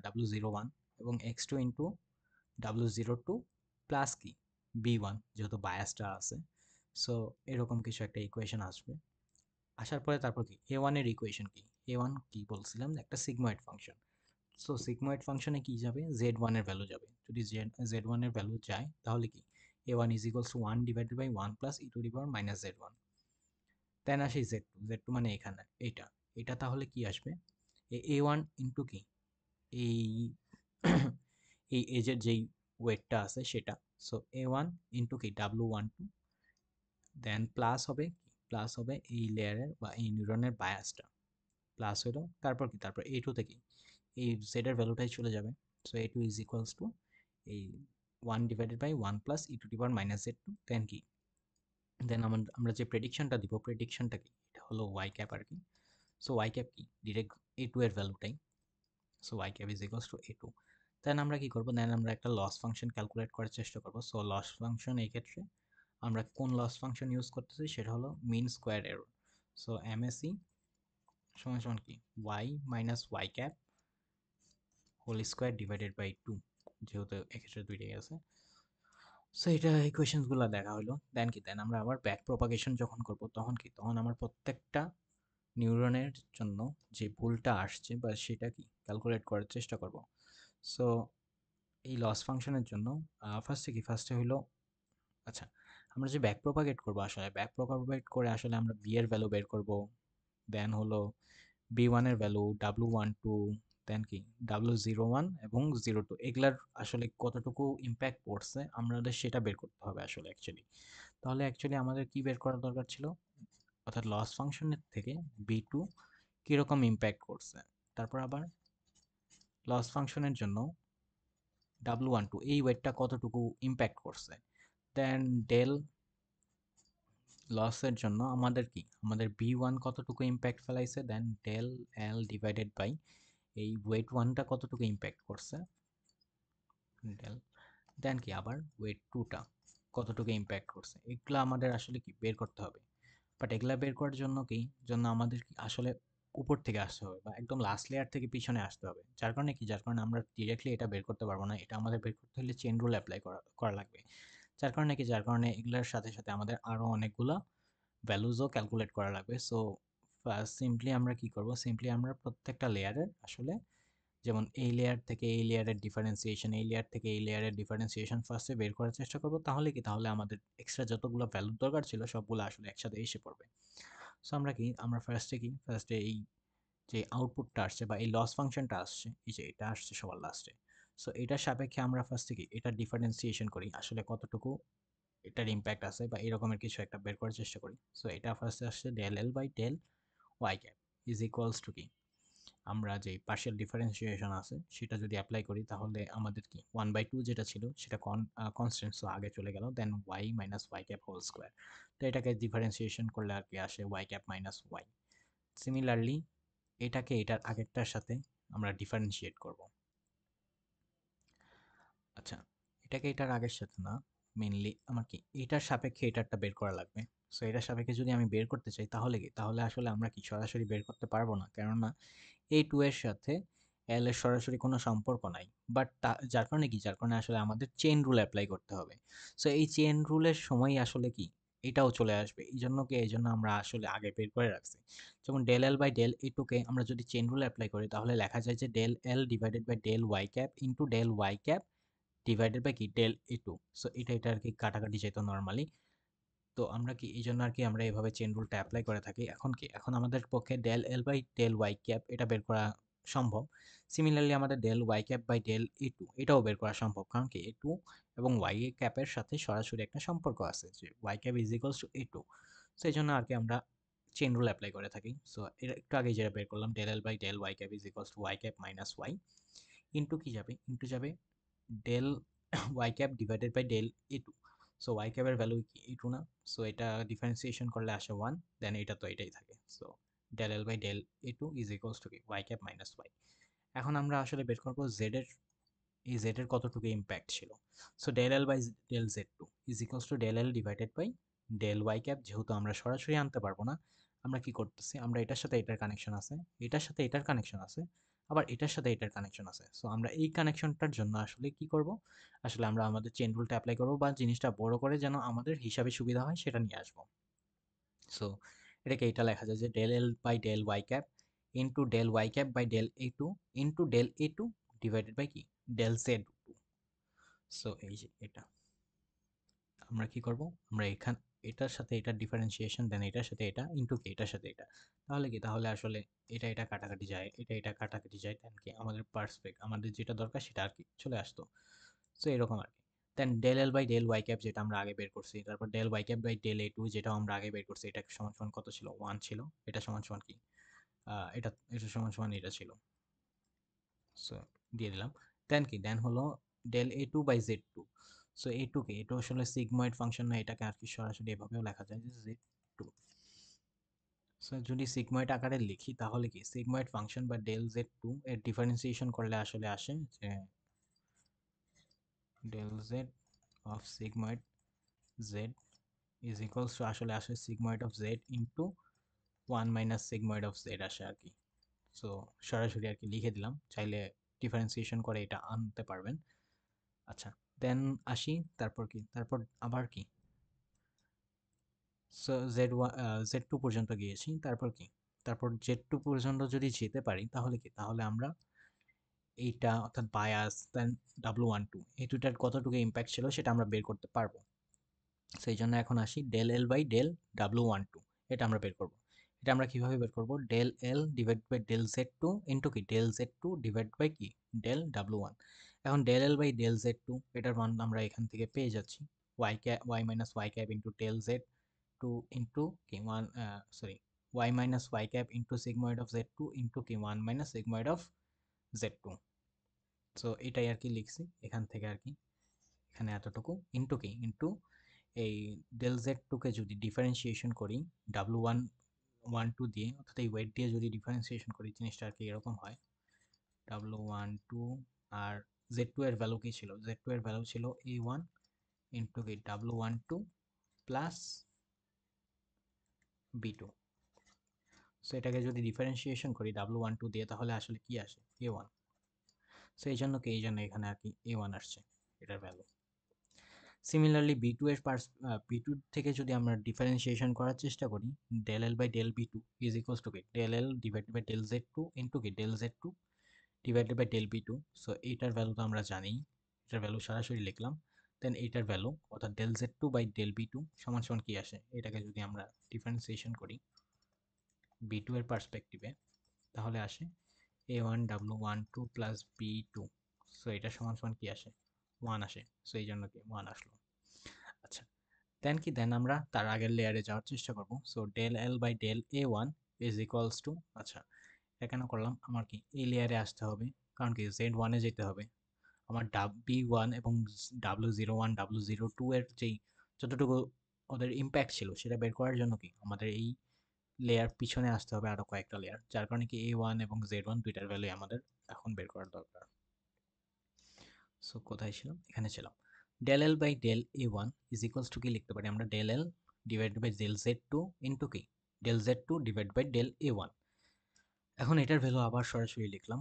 W zero one এবং X two into W zero two plus কি বি ওয়ান, যেহেতু বায়াসটা আছে। সো এরকম কিছু একটা ইকুয়েশন আসবে। আসার পরে তারপর কি এ ওয়ানের ইকুয়েশন কি, এ ওয়ান কি বলছিলাম একটা সিগময়েড ফাংশন। সো সিগময়েড ফাংশনে কি যাবে, জেড ওয়ানের ভ্যালু যাবে। যদি জেড ওয়ানের ভ্যালু যায় তাহলে কি A one is equals to one divided by one plus e to the power minus Z one. Then আসি জেড টু মানে এখানে এইটা, এটা তাহলে কি আসবে, এ ওয়ান ইন্টু কি এই এই এজের যেই ওয়েটটা আছে সেটা। সো এ ওয়ান ইন্টু কি ডাব্লু 1 2, দেন প্লাস হবে এই লেয়ারের বা এই নিউরনের বায়াসটা, প্লাস হলো তারপর কি তারপর এ টু থেকে এই জেডের ভ্যালুটাই চলে যাবে। So A two is equals to এই one divided by one plus e to the power minus Z two. Then কি দেন আমরা যে প্রেডিকশনটা দিব, প্রেডিকশনটা কি এটা হলো ওয়াই ক্যাপ আর কি। সো ওয়াই ক্যাপ কি ডিরেক্ট এ টু এর ভ্যালুটাই। So Y cap is equals to A two. Then আমরা কি করবো, দেন আমরা একটা লস ফাংশন ক্যালকুলেট করার চেষ্টা করবো। সো লস ফাংশন এই ক্ষেত্রে আমরা কোন লস ফাংশন ইউজ করতেছি সেটা হলো mean square error. So MSE সমান সমান কি y minus Y cap whole square divided by two, যেহেতু এক্ষেত্রে দুইটাই আছে। সো এটা ইকুয়েশনসগুলো দেখা হলো। দেন আমরা আবার ব্যাক প্রপাগেশন যখন করব তখন আমার প্রত্যেকটা নিউরনের জন্য যে ভুলটা আসছে বা সেটা কি ক্যালকুলেট করার চেষ্টা করব। সো এই লস ফাংশনের জন্য ফার্স্টে হইলো আচ্ছা, আমরা যে ব্যাক প্রপাগেট করবো আসলে ব্যাক প্রপাগেট করে আসলে আমরা বি এর ভ্যালু বের করব। দেন হলো বি ওয়ানের ভ্যালু ডাব্লু 1 2, দেন কি ডাব্লু 0 1 এবং 0 2 এগুলার আসলে কতটুকু ইম্প্যাক্ট পড়ছে আমাদের সেটা বের করতে হবে আসলে অ্যাকচুয়ালি। তাহলে অ্যাকচুয়ালি আমাদের কি বের করা দরকার ছিল, অর্থাৎ লস ফাংশনের থেকে বি 2 কীরকম ইম্প্যাক্ট করছে, তারপর আবার লস ফাংশনের জন্য ডাব্লু 1 2 এই ওয়েটটা কতটুকু ইম্প্যাক্ট করছে। দেন ডেল লসের জন্য আমাদের বি 1 কতটুকু ইম্প্যাক্ট ফেলাইছে, দেন ডেল এল ডিভাইডেড বাই এই ওয়েট ওয়ানটা কতটুকু ইম্প্যাক্ট করছে, ডেল দেন কি আবার ওয়েট টুটা কতটুকু ইম্প্যাক্ট করছে, এগুলো আমাদের আসলে কি বের করতে হবে। বাট এগুলা বের করার জন্য জন্য আমাদের কি আসলে উপর থেকে আসতে হবে বা একদম লাস্ট লেয়ার থেকে পিছনে আসতে হবে। যার কারণে আমরা ডিরেক্টলি এটা বের করতে পারবো না, এটা আমাদের বের করতে হলে চেন রুল অ্যাপ্লাই করা লাগবে। যার কারণে এগুলোর সাথে সাথে আমাদের আরও অনেকগুলা ভ্যালুজও ক্যালকুলেট করা লাগবে। সো সিম্পলি আমরা কি করব, সিম্পলি আমরা প্রত্যেকটা লেয়ারের আসলে যেমন এই লেয়ার থেকে এই লেয়ারের ডিফারেন্সিয়েশন, এই লেয়ার থেকে এই লেয়ারের ডিফারেন্সিয়েশন ফার্স্টে বের করার চেষ্টা করব। তাহলে আমাদের এক্সট্রা যতগুলো ভ্যালুর দরকার ছিল সবগুলো আসলে একসাথে এসে পড়বে। সো আমরা ফার্স্টে এই যে আউটপুটটা আসছে বা এই লস ফাংশনটা আসছে, এই যে এটা আসছে সবার লাস্টে। সো এটার সাপেক্ষে আমরা ফার্স্টে এটা ডিফারেন্সিয়েশন করি আসলে কতটুকু এটার ইম্প্যাক্ট আছে বা এরকমের কিছু একটা বের করার চেষ্টা করি। সো এটা ফার্স্টে আসছে del L by del Y cap is equals to কি আমরা যে পার্শিয়াল ডিফারেন্সিয়েশন আছে সেটা যদি অ্যাপ্লাই করি তাহলে আমাদের কি 1/2 যেটা ছিল সেটা কনস্ট্যান্ট, সো আগে চলে গেল, then Y minus Y cap whole square. তো এটাকে ডিফারেন্সিয়েশন করলে আর কি আসে Y cap minus Y. Similarly এটাকে এটার আগেরটার সাথে আমরা ডিফারেন্সিয়েট করব। আচ্ছা, এটাকে এটার আগের সাথে না, মেইনলি আমার কি এটার সাপেক্ষে এটারটা বের করা লাগবে। সো এটার সাপেক্ষে যদি আমি বের করতে চাই তাহলে কি, তাহলে আসলে আমরা কি সরাসরি বের করতে পারবো না, কেননা এই টু এর সাথে এল এর সরাসরি কোনো সম্পর্ক নাই। বাট যার কারণে কি, যার কারণে আসলে আমাদের চেইন রুল অ্যাপ্লাই করতে হবে। সো এই চেইন রুলের সময় আসলে কি এটাও চলে আসবে, এই জন্য কি, এই জন্য আমরা আসলে আগে বের করে রাখছি। যেমন ডেল এল বাই ডেল এ টুকে আমরা যদি চেইন রুল অ্যাপ্লাই করি তাহলে লেখা যায় যে del L divided by del Y cap into del Y cap divided by কি ডেল এ টু। সো এটা আর কি কাটাকাটি যেত নর্মালি। তো আমরা কি এই জন্য আর কি আমরা এভাবে চেন রুলটা অ্যাপ্লাই করে থাকি। এখন কি, এখন আমাদের পক্ষে del L by del Y cap এটা বের করা সম্ভব। সিমিলারলি আমাদের del Y cap by del A two এটাও বের করা সম্ভব, কারণ কি এ টু এবং ওয়াই ক্যাপের সাথে সরাসরি একটা সম্পর্ক আছে যে y cap is equals to A two. So এই জন্য আর কি আমরা চেন রুল অ্যাপ্লাই করে থাকি। সো এটা একটু আগে যেটা বের করলাম, del L by del Y cap is equals to Y cap minus Y, into কি যাবে, ইন্টু যাবে del Y cap divided by del A two. So Y ক্যাপের ভ্যালু কি এ টু না, সো এটা ডিফারেন্সিয়েশন করলে আসে ওয়ান, দেন এটা তো এটাই থাকে। So del L by del A two is equals to কি ওয়াই ক্যাপ মাইনাস ওয়াই। এখন আমরা আসলে বের করবো জেড এর, এই জেড এর কতটুকু ইম্প্যাক্ট ছিল। So del L by del Z two is equals to del L divided by del Y cap. যেহেতু আমরা সরাসরি আনতে পারবো না, আমরা কি করতেছি, আমরা এটার সাথে এটার কানেকশন আছে, এটার সাথে এটার কানেকশন আছে, আবার এটার সাথে এটার কানেকশন আছে। সো আমরা এই কানেকশনটার জন্য আসলে কি করব, আসলে আমরা আমাদের চেন রুলটা অ্যাপ্লাই করবো, বা জিনিসটা বড় করে যেন আমাদের হিসাবে সুবিধা হয় সেটা নিয়ে আসবো। সো এটাকে এটা লেখা যায় যে del L by del Y cap into del Y cap by del A two into del A two divided by কি ডেল জেড টু। সো এই যে এটা আমরা কি করব, আমরা এখান এটার সাথে এটার ডিফারেন্সিয়েশন, দেন এটার সাথে এটা ইনটু কি এটার সাথে এটা, তাহলে কি, তাহলে আসলে এটা এটা কাটাকাটি যায়, এটা এটা কাটাকাটি যায়, দেন কি আমাদের আমাদের যেটা দরকার সেটা আর কি চলে আসতো। সো এরকম আর কি। Then del L by del Y cap যেটা আমরা আগে বের করছি, তারপর del Y cap by del A two যেটাও আমরা আগে বের করছি, এটা সমান সমান কত ছিল, ওয়ান ছিল। এটা সমান সমান কি, এটা এটা সমান সমান এটা ছিল। সো দিয়ে দিলাম। দেন কি, দেন হলো del A two by Z two. So A two কে, এটা আসলে সিগময়েড ফাংশন না, এটাকে আর কি সরাসরি এভাবেও লেখা যায় যে জেড টু। সো যদি সিগময়েড আকারে লিখি তাহলে কি সিগময়েড ফাংশন বা ডেল জেড টু এর ডিফারেন্সিয়েশন করলে আসলে আসে যে del z of sigmoid z is equals to, আসলে আসে sigmoid of z into one minus sigmoid of z আসে আর কি। সো সরাসরি আর কি লিখে দিলাম, চাইলে ডিফারেন্সিয়েশন করে এটা আনতে পারবেন। আচ্ছা, দেন আসি, তারপর কি, তারপর আবার কি, সো জেড টু পর্যন্ত গিয়েছি, তারপর কি, তারপর জেড টু পর্যন্ত যদি যেতে পারি তাহলে কি, তাহলে আমরা এইটা অর্থাৎ বায়াস দেন ডাব্লু ওয়ান টু এই দুটার কতটুকু ইম্প্যাক্ট ছিল সেটা আমরা বের করতে পারবো। সেই জন্য এখন আসি del L by del W one two, এটা আমরা বের করবো। এটা আমরা কিভাবে বের করবো, del L divide by del Z two into কি del Z two divide by কি ডেল ডাব্লু ওয়ান। এখন del L by del Z two এটার মান আমরা এখান থেকে পেয়ে যাচ্ছি, Y cap Y minus Y cap into del Z two into কি one, sorry, Y minus Y cap into sigmoid of Z two into কি one minus sigmoid of Z two. So এটাই আর কি লিখছি এখান থেকে আর কি, এখানে এতটুকু ইন্টু কি ইন্টু এই ডেল জেড টুকে যদি ডিফারেন্সিয়েশন করি ডাব্লু ওয়ান ওয়ান টু দিয়ে, অর্থাৎ এই ওয়েট দিয়ে যদি ডিফারেন্সিয়েশন করি জিনিসটা আর কি এরকম হয়, ডাব্লু ওয়ান টু আর জেড টু এর ভ্যালু কি ছিল, জেড টু এর ভ্যালু ছিল এ ওয়ান ইন্টু কি ডাব্লু one two plus B two. So এটাকে যদি ডিফারেন্সিয়েশন করি ডাব্লু ওয়ান টু দিয়ে তাহলে আসলে কি আসে, এ ওয়ান। সো এই জন্য কি, এই জন্য এখানে আর কি এ ওয়ান আসছে এটার ভ্যালু। সিমিলারলি বি টু এর বি টু থেকে যদি আমরা ডিফারেন্সিয়েশন করার চেষ্টা করি, del L by del B two is equals to কি del L divided by del Z two into কি del Z two divided by del B two. So এইটার ভ্যালু তো আমরা জানি, এটার ভ্যালু সরাসরি লিখলাম। দেন এইটার ভ্যালু অর্থাৎ del Z two by del B two সমান সমান কি আসে, এটাকে যদি আমরা ডিফারেন্সিয়েশন করি বি টু এর পার্সপেক্টিভে তাহলে আসে A one W one two plus B two. So এটা সমান সমান কি আসে, ওয়ান আসে। সো এই জন্য কি ওয়ান আসলো। আচ্ছা, দেন কি, দেন আমরা তার আগের লেয়ারে যাওয়ার চেষ্টা করব। So del L by del A one is equals to, আচ্ছা এটা কেন করলাম, আমার কি এই লেয়ারে আসতে হবে, কারণ কি জেড ওয়ানে যেতে হবে। আমার বি ওয়ান এবং W zero one W zero two এর যেই যতটুকু ওদের ইম্প্যাক্ট ছিল সেটা বের করার জন্য কি আমাদের এই লেয়ার পিছনে আসতে হবে আরো কয়েকটা লেয়ার, যার কারণে কি এ ওয়ান এবং জেড ওয়ান দুইটার ভ্যালু আমাদের এখন বের করার দরকার। সো কোথায় ছিলাম? এখানে ছিলাম। Del L by del A one is equals to কি লিখতে পারি আমরা? Del L divide by del Z two into কি? Del Z two divide by del A one. এখন এটার ভ্যালু আবার সরাসরি লিখলাম।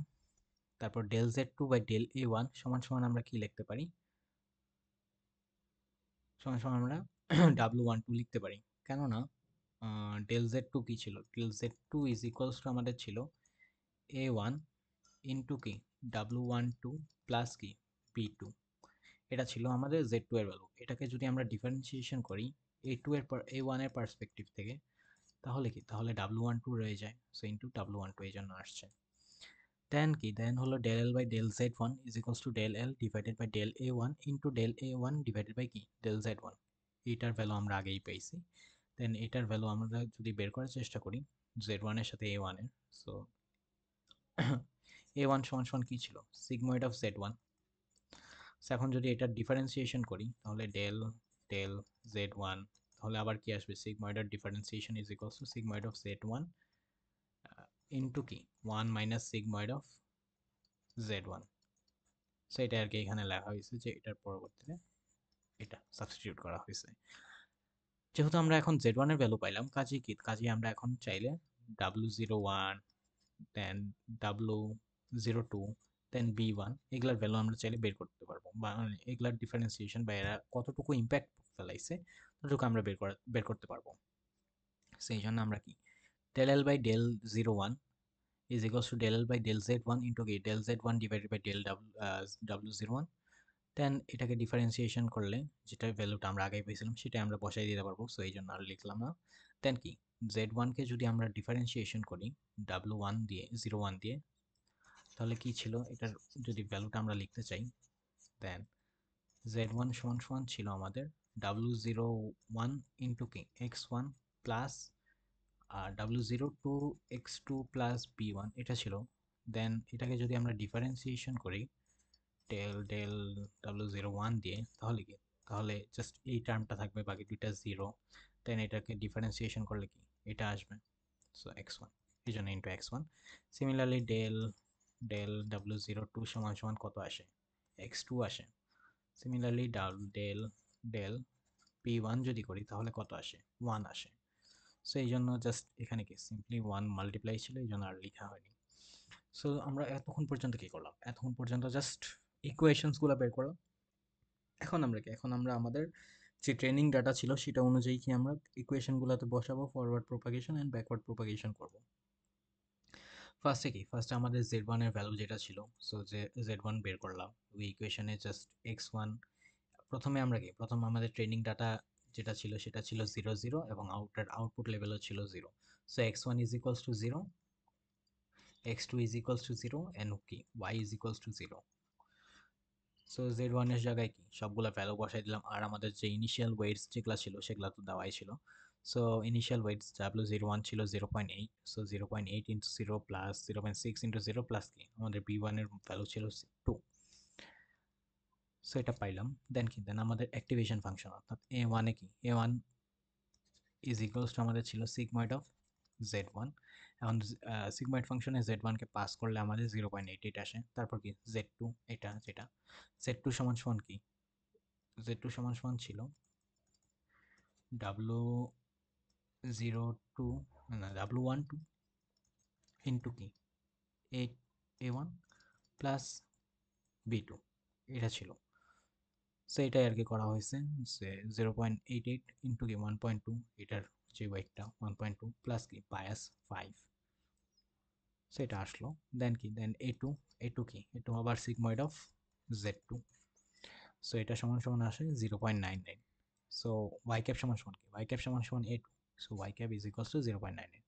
তারপর del Z two by del A one সমান সমান আমরা কি লিখতে পারি? সমান সমান আমরা ডাব্লু ওয়ান টু লিখতে পারি। কেননা ডেল জেড টু কী ছিল? Del Z two is equals to আমাদের ছিল এ ওয়ান ইন্টু কি? ডাব্লু ওয়ান টু প্লাস কি? B two. এটা ছিল আমাদের জেড টু এর ভ্যালু। এটাকে যদি আমরা ডিফারেন্সিয়েশন করি এ টু এর এ ওয়ান এর পার্সপেক্টিভ থেকে, তাহলে কি? তাহলে ডাব্লু ওয়ান টু রয়ে যায়। So into W one two এই জন্য আসছে। দেন কি? দেন হলো del L by del Z one is equals to del L divided by del A one into del A one divided by কি? Del Z one. এইটার value আমরা আগেই পেয়েছি। দেন এটার ভ্যালু আমরা যদি বের করার চেষ্টা করি জেড ওয়ানের সাথে এ ওয়ানের, সো এ ওয়ান সমান সমান কী ছিল? Sigmoid of Z one. So এখন যদি এটা ডিফারেন্সিয়েশন করি তাহলে ডেল ডেল জেড ওয়ান, তাহলে আবার কি আসবে? Sigmoid of differentiation is equals to sigmoid of Z one into কি? One minus sigmoid of Z one. So এটা আর কি এখানে লেখা হয়েছে যে এটার পরবর্তীতে এটা সাবস্টিটিউট করা হয়েছে। যেহেতু আমরা এখন জেড ওয়ানের ভ্যালু পাইলাম, কাজেই কি? কাজেই আমরা এখন চাইলে ডাব্লু জিরো ওয়ান, দেন ডাব্লু জিরো টু, দেন বি ওয়ান, এগুলার ভ্যালু আমরা চাইলে বের করতে পারবো, বা এগুলার ডিফারেন্সিয়েশন বা এরা কতটুকু ইম্প্যাক্ট ফেলাইছে ততটুকু আমরা বের করতে পারবো। সেই জন্য আমরা কি? Del L by del zero one is equals to del L by del Z1 into কি? del Z1 divided by del W01, দেন এটাকে ডিফারেন্সিয়েশন করলে যেটা ভ্যালুটা আমরা আগে পেয়েছিলাম সেটাই আমরা বসাই দিতে পারবো। সো এই জন্য আর লিখলাম না। দেন কি? Z1কে যদি আমরা ডিফারেন্সিয়েশন করি W1 দিয়ে, 01 দিয়ে, তাহলে কি ছিল? এটার যদি ভ্যালুটা আমরা লিখতে চাই, দেন Z1 সমান সমান ছিল আমাদের W01 ইন্টু কি? X1 plus W02 X2 plus B1 এটা ছিল। দেন এটাকে যদি আমরা ডিফারেন্সিয়েশন করি ডেল ডেল W01 দিয়ে, তাহলে কি? তাহলে জাস্ট এই টার্মটা থাকবে, বাকি দুইটা জিরো। দেন এটাকে ডিফারেন্সিয়েশন করলে কি? এটা আসবে। সো X1, এই জন্য into X1। Similarly del del W02 সমান সমান কত আসে? X2 আসে। সিমিলারলি ডেল ডেল P1 যদি করি তাহলে কত আসে? 1 আসে। সো এই জন্য জাস্ট এখানে কি? সিম্পলি 1 মাল্টিপ্লাই ছিল, এই জন্য আর লেখা হয়নি। সো আমরা এতক্ষণ পর্যন্ত কি করলাম? এতক্ষণ পর্যন্ত জাস্ট ইকুয়েশনসগুলো বের করলাম। এখন আমরা কি? এখন আমরা আমাদের যে ট্রেনিং ডাটা ছিল সেটা অনুযায়ী কি আমরা ইকুয়েশনগুলোতে বসাবো, forward propagation and backward propagation করব। ফার্স্টে কি? ফার্স্টে আমাদের জেড ওয়ানের ভ্যালু যেটা ছিল, সো যে জেড ওয়ান বের করলাম ওই ইকুয়েশনে জাস্ট এক্স ওয়ান। প্রথমে আমরা কি? প্রথমে আমাদের ট্রেনিং ডাটা যেটা ছিল সেটা ছিল 0 0 এবং আউটপুট লেভেলও ছিল 0। So x1 is equals to 0, x2 is equals to 0 and কি? y is equals to 0। So Z ওয়ানের জায়গায় কি? সবগুলো ভ্যালু বসাই দিলাম, আর আমাদের যে ইনিশিয়াল ওয়েটস যেগুলো ছিল সেগুলো তো দেওয়াই ছিল। সো ইনিশিয়াল ওয়েটস W01 ছিল 0.8, so 0.8 into 0 plus 0.6 into 0 plus কি? আমাদের B1 এর ভ্যালু ছিল 2। সো এটা পাইলাম। দেন কি? দেন আমাদের অ্যাক্টিভেশন ফাংশন অর্থাৎ A1 এ কি? A1 ইজ ইকুয়ালস টু আমাদের ছিল সিগময়েড অফ Z1। এখন সিগময়েড ফাংশনে Z1 কে পাস করলে আমাদের 0.88 আসে। তারপর কি? Z2, এটা যেটা Z2 সমান সমান কি? Z2 সমান সমান ছিল W02, না W12 ইন্টু কি? A1 প্লাস B2, এটা ছিল। সো এটাই আর কি করা হয়েছে যে 0.88 ইন্টু কি 1.2, এটার যে ওয়েটটা 1.2 প্লাস কি বায়াস 5, সো এটা আসলো। দেন কি? দেন এ টু কি? এটু আবার সিগময়েড অফ Z2, সো এটা সমান সমান আসে 0.99। সো ওয়াই ক্যাপ সমান সমান কি? ওয়াই ক্যাপ সমান সমান এ2, so Y cap is equals to 0.99।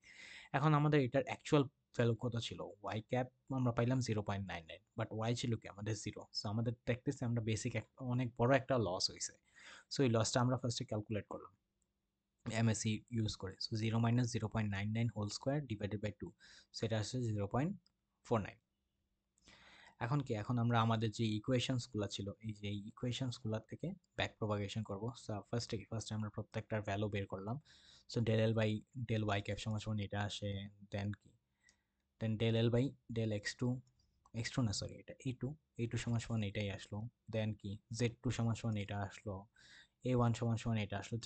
এখন আমাদের এটার অ্যাকচুয়াল ভ্যালু কত ছিল? ওয়াই ক্যাপ আমরা পাইলাম 0.99, বাট ওয়াই ছিল কি আমাদের 0। সো আমাদের দেখতেছি আমরা বেসিক অনেক বড় একটা লস হয়েছে। সো এই লসটা আমরা ফার্স্টে ক্যালকুলেট করলাম এমএসসি ইউজ করে। So 0 minus 0.99 whole square divided by 2, সেটা আসছে 0.49। এখন কি? এখন আমরা আমাদের যে ইকুয়েশনসগুলো ছিল এই যে ইকুয়েশনসগুলো থেকে ব্যাক প্রপাগেশন করব। সো ফার্স্টে কি? ফার্স্টে আমরা প্রত্যেকটার ভ্যালু বের করলাম। So del L by del Y cap সমান সমান এটা আসে। দেন কি? দেন del L by del x2 x2 না সরি এটা a2 সমান সমান এটাই আসলো। দেন কি z2 সমান সমান এটা আসলো, a1 সমান সমান এটা আসলো।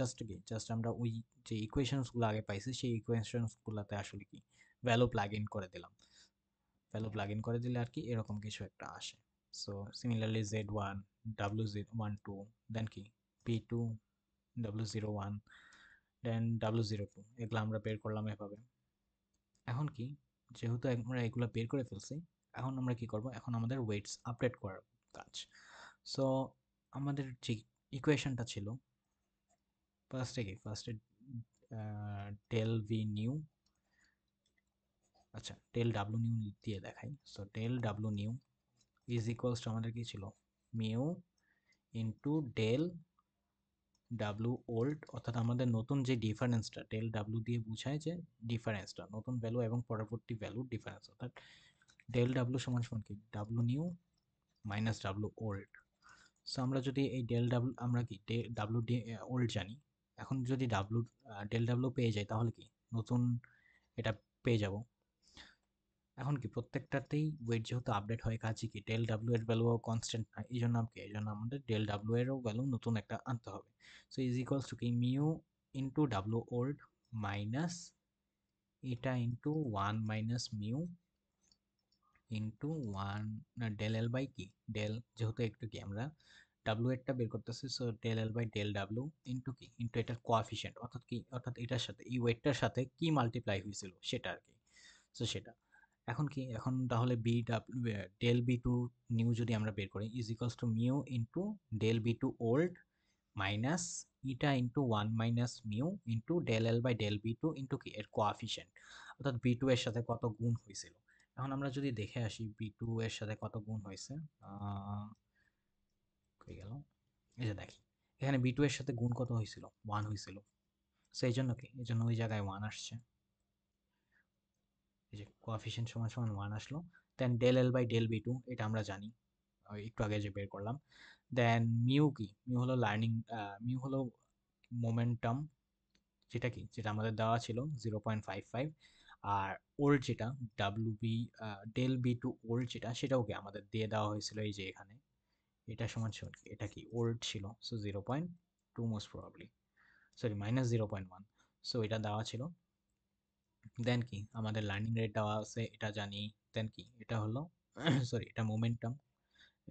জাস্ট আমরা ওই যে ইকুয়েশনসগুলো আগে পাইছি সেই ইকুয়েশনসগুলোতে আসলে কি ভ্যালু প্লাগ ইন করে দিলাম। ভ্যালু প্লাগ ইন করে দিলে আর কি এরকম কিছু একটা আসে। সো সিমিলারলি z1 w012 দেন কি p2 w01 দেন w02 এগুলো আমরা বের করলাম এভাবে। এখন কি যেহেতু আমরা এগুলো বের করে ফেলছি, এখন আমরা কি করব, এখন আমাদের ওয়েটস আপডেট করার কাজ। সো আমাদের যে ইকুয়েশনটা ছিল ফার্স্টে ডেল ভি নিউ, আচ্ছা ডেল ডাব্লু নিউ দিয়ে দেখাই। সো ডেল ডাব্লু নিউ ইজ ইকুয়ালস টু আমাদের কি ছিল, mu into del W old, অর্থাৎ আমাদের নতুন যে ডিফারেন্সটা ডেল ডাব্লু দিয়ে বোঝায় যে ডিফারেন্সটা নতুন ভ্যালু এবং পরবর্তী ভ্যালুর ডিফারেন্স, অর্থাৎ ডেল ডাব্লু সমান সমান কি W new minus W old. So আমরা যদি এই ডেল ডাব্লু আমরা কি ডাব্লু ওল্ড জানি, এখন যদি ডেল ডাব্লু পেয়ে যাই তাহলে কি নতুন এটা পেয়ে যাব। এখন কি প্রত্যেকটাতেই ওয়েট যেহেতু আপডেট হয়, কাজে কি ডেল ডাব্লু এর ভ্যালু কনস্ট্যান্ট না, এই জন্য আমাদের ডেল ডাব্লু এরও ভ্যালু নতুন একটা আনতে হবে। সো ইজ ইকুয়ালস টু কি mu into W old minus eta into one minus mu into one del L by কি ডেল, যেহেতু একটু কি আমরা ডাব্লু এরটা বের করতেছি, so del L by del W into কি ইন্টু এটার কোয়াফিশিয়েন্ট, অর্থাৎ কি অর্থাৎ এটার সাথে এই ওয়েটটার সাথে কি মাল্টিপ্লাই হয়েছিল সেটা আর কি। সো সেটা এখন কি এখন তাহলে বি ডাব্লু ডেল বি টু নিউ যদি আমরা বের করি is equals to mu into del B two old minus eta into one minus mu into del L by del B two into কি এর কোয়াফিশিয়েন্ট, অর্থাৎ বি টু এর সাথে কত গুণ হয়েছিল। এখন আমরা যদি দেখে আসি বি টু এর সাথে কত গুণ হয়েছে, হয়ে গেল, এই যে দেখি এখানে বি টু এর সাথে গুণ কত হয়েছিল, ওয়ান হয়েছিল। সেই জন্য কি এই জন্য ওই জায়গায় ওয়ান আসছে, এই যে কোয়াফিশিয়েন্ট সমান সমান ওয়ান আসলো। Then del L by del B two এটা আমরা জানি, একটু আগে যে বের করলাম। দেন মিউ কি মিউ হলো মিউ হলো মোমেন্টাম, যেটা কি যেটা আমাদের দেওয়া ছিল 0.55। আর ওল্ড যেটা W B del B two old যেটা সেটাও কি আমাদের দিয়ে দেওয়া হয়েছিল এই যে এখানে, এটা সমান সমান কি এটা কি ওল্ড ছিল, so 0.2 most probably, sorry minus 0.1। So এটা দেওয়া ছিল। দেন কি আমাদের লার্নিং রেট দেওয়া আছে এটা জানি। দেন কি এটা হলো সরি এটা মোমেন্টাম,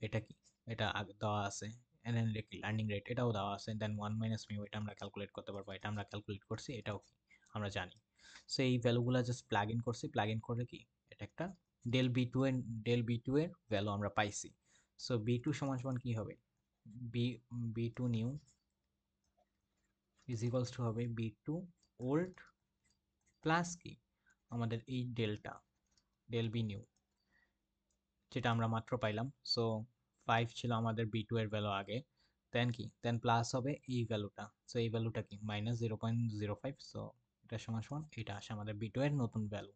এটা কি এটা আগে দেওয়া আছে। এন্ড দেন কি লার্নিং রেট এটাও দেওয়া আছে। দেন ওয়ান মাইনাস মিউ এটা আমরা ক্যালকুলেট করতে পারবো, এটা আমরা ক্যালকুলেট করছি, এটাও কি আমরা জানি। সো এই ভ্যালুগুলো জাস্ট প্লাগ ইন করছি, প্লাগ ইন করে কি এটা একটা ডেল বি টু এর ভ্যালু আমরা পাইছি। সো বি টু সমান সমান কি হবে, b b two new is equals to হবে বি টু ওল্ড প্লাস কি আমাদের এই ডেল বি নিউ যেটা আমরা মাত্র পাইলাম। সো 5 ছিল আমাদের বি টু এর ভ্যালু আগে। দেন কি দেন প্লাস হবে এই ভ্যালুটা, সো এই ভ্যালুটা কি মাইনাস 0.05। সো এটা সমান সমান এটা আসে আমাদের বি টু এর নতুন ভ্যালু।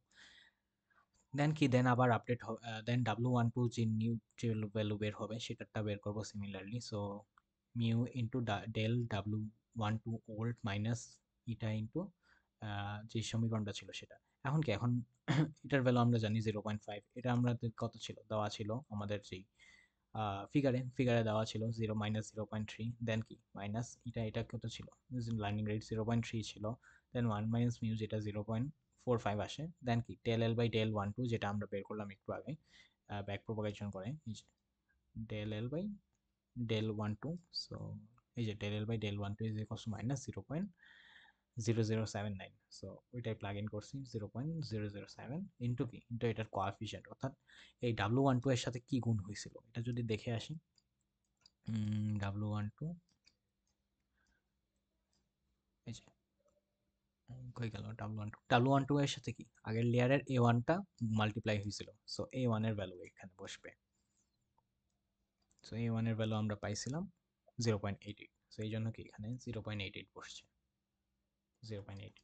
দেন কি দেন আবার আপডেট দেন ডাব্লু ওয়ান টু যে নিউ যে ভ্যালু বের হবে সেটারটা বের করবো similarly. So mu into del W one two old minus eta into যে সমীকরণটা ছিল সেটা। এখন কি এখন এটার ভ্যালু আমরা জানি 0.5, এটা আমাদের কত ছিল দেওয়া ছিল আমাদের যেই ফিগারে দেওয়া ছিল 0 - 0.3। দেন কি মাইনাস এটা কত ছিল, লার্নিং রেট 0.3 ছিল। দেন ওয়ান মাইনাস মিউ যেটা 0.45 আসে। দেন কি del L by del one two যেটা আমরা বের করলাম একটু আগে ব্যাক প্রোপাগেশন করে, এই যে del L by del one two. So এই যে del L by del one two is equal to minus 0.0079। So ওইটাই প্লাগ ইন করছি 0.007 ইন্টু কি ইন্টু এটার কোয়াফিশিয়েন্ট, অর্থাৎ এই ডাব্লু ওয়ান টু এর সাথে কি গুণ হয়েছিল এটা যদি দেখে আসি। ডাব্লু ওয়ান টু এই যে কই গেল ডাব্লু ওয়ান টু এর সাথে কি আগের লেয়ারের এ ওয়ানটা মাল্টিপ্লাই হয়েছিল, সো এ ওয়ানের ভ্যালু এখানে বসবে। সো এ ওয়ানের ভ্যালু আমরা পাইছিলাম 0.88, সো এই জন্য কি এখানে 0.88 বসছে 0.88।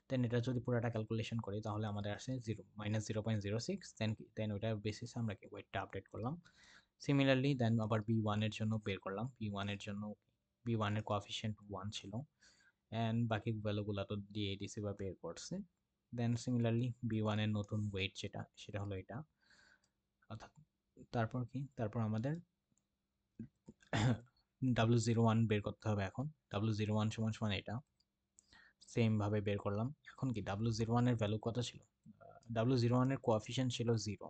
দেন এটা যদি পুরোটা ক্যালকুলেশন করি তাহলে আমাদের আসে -0.06। দেন ওইটার বেসিসে আমরা কি ওয়েটটা আপডেট করলাম। সিমিলারলি দেন আবার বি ওয়ানের জন্য বের করলাম, বি ওয়ানের জন্য বি ওয়ানের কোয়াফিশিয়েন্ট ওয়ান ছিল অ্যান্ড বাকি ভ্যালুগুলো তো দিয়ে দিছি বা বের করছে। দেন সিমিলারলি বি ওয়ানের নতুন ওয়েট যেটা সেটা হলো এটা, অর্থাৎ তারপর কি, তারপর আমাদের W01 বের করতে হবে। এখন W01 সমান সমান এটা সেম ভাবে বের করলাম। এখন কি W01 এর ভ্যালু কত ছিল? W01 এর কোএফিসিয়েন্ট ছিল 0।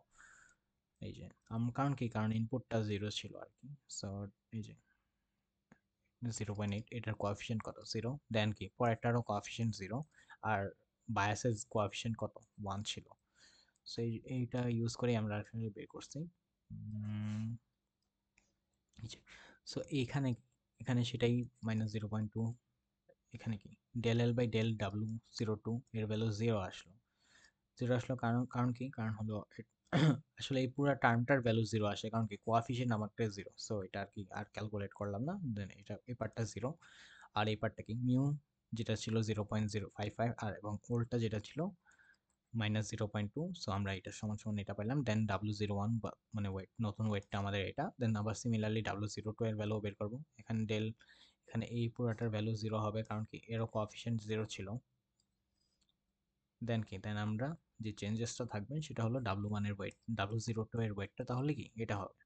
এই যে কারণ কি, কারণ ইনপুটটা 0 ছিল আর কি। সো এই যে 0.8, এটার কোএফিসিয়েন্ট কত? 0। দেন কি পরেরটারও কোএফিসিয়েন্ট 0, আর বায়াসের কোএফিসিয়েন্ট কত? 1 ছিল। সো এইটা ইউজ করে আমরা আসলে বের করছি। সো এইখানে এখানে সেটাই -0.2। এখানে কি del L by del W02 এর ভ্যালু 0 আসলো। 0 আসলো কারণ কারণ কি, কারণ হলো আসলে এই পুরো টার্মটার ভ্যালু 0 আসে, কারণ কি কোএফিসিয়েন্ট আমারটা 0। সো এটা আর কি আর ক্যালকুলেট করলাম না। দেন এটা এই পার্টটা 0, আর এই পার্টটা কি মিউ যেটা ছিল 0.055, আর এবং ওল্টা যেটা ছিল -0.2। সো আমরা এটা সমান সমান এটা পাইলাম। দেন W01 মানে ওয়েট, নতুন ওয়েটটা আমাদের এটা। দেন আবার সিমিলারলি W02 এর ভ্যালু বের করব। এখানে ডেল, এখানে এই পুরোটার ভ্যালু 0 হবে, কারণ কি এরও কোএফিসিয়েন্ট 0 ছিল। দেন কি, দেন আমরা যে চেঞ্জেসটা থাকবে সেটা হলো W1 এর ওয়েট, W02 এর ওয়েটটা তাহলে কি এটা হবে।